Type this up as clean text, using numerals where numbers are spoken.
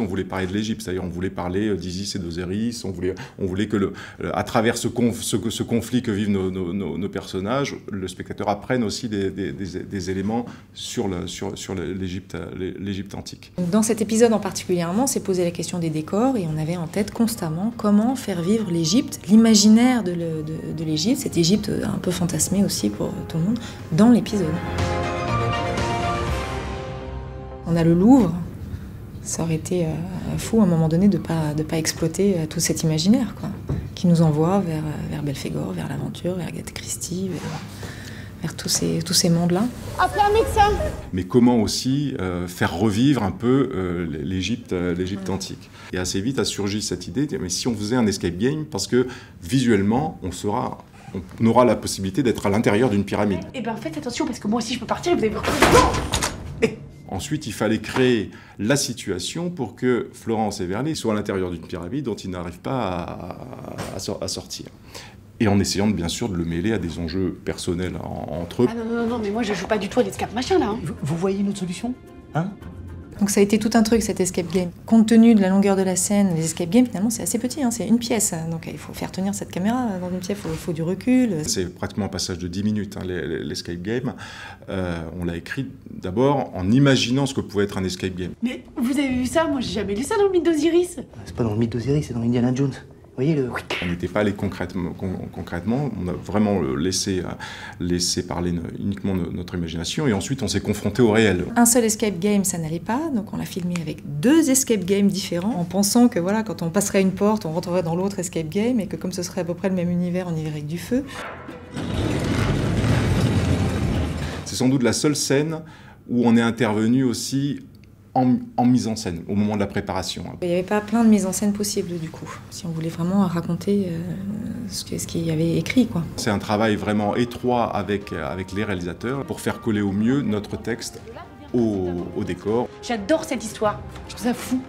On voulait parler de l'Égypte, c'est-à-dire on voulait parler d'Isis et d'Osiris, on voulait que, à travers ce conflit que vivent nos personnages, le spectateur apprenne aussi des éléments sur l'Égypte antique. Dans cet épisode en particulièrement, on s'est posé la question des décors et on avait en tête constamment comment faire vivre l'Égypte, l'imaginaire de l'Égypte, cette Égypte un peu fantasmée aussi pour tout le monde, dans l'épisode. On a le Louvre. Ça aurait été fou à un moment donné de pas exploiter tout cet imaginaire, quoi, qui nous envoie vers Belphégor, vers l'aventure, vers Agathe Christie, vers tous ces mondes-là. Appelez un médecin. Mais comment aussi faire revivre un peu l'Égypte antique. Et assez vite a surgi cette idée, mais si on faisait un escape game, parce que visuellement, on aura la possibilité d'être à l'intérieur d'une pyramide. Eh ben faites attention, parce que moi aussi je peux partir et vous allez voir. Ensuite, il fallait créer la situation pour que Florence et Verlet soient à l'intérieur d'une pyramide dont ils n'arrivent pas à sortir. Et en essayant bien sûr de le mêler à des enjeux personnels entre eux. Ah non, mais moi je joue pas du tout à l'escape machin là. Hein. Vous voyez une autre solution, hein? Donc ça a été tout un truc, cet escape game. Compte tenu de la longueur de la scène, les escape games, finalement, c'est assez petit, hein, c'est une pièce. Donc il faut faire tenir cette caméra dans une pièce, il faut du recul. C'est pratiquement un passage de 10 minutes, hein, l'escape game. On l'a écrit d'abord en imaginant ce que pouvait être un escape game. Mais vous avez vu ça? Moi j'ai jamais lu ça dans le mythe d'Osiris. C'est pas dans le mythe d'Osiris, c'est dans Indiana Jones. Vous voyez le... On n'était pas allé concrètement, on a vraiment laissé parler uniquement notre imagination et ensuite on s'est confronté au réel. Un seul escape game, ça n'allait pas, donc on l'a filmé avec 2 escape games différents, en pensant que voilà, quand on passerait une porte, on rentrerait dans l'autre escape game et que comme ce serait à peu près le même univers, on irait avec du feu. C'est sans doute la seule scène où on est intervenu aussi en mise en scène, au moment de la préparation. Il n'y avait pas plein de mises en scène possibles, du coup, si on voulait vraiment raconter ce qu'il y avait écrit, quoi. C'est un travail vraiment étroit avec les réalisateurs pour faire coller au mieux notre texte au décor. J'adore cette histoire. Je trouve ça fou.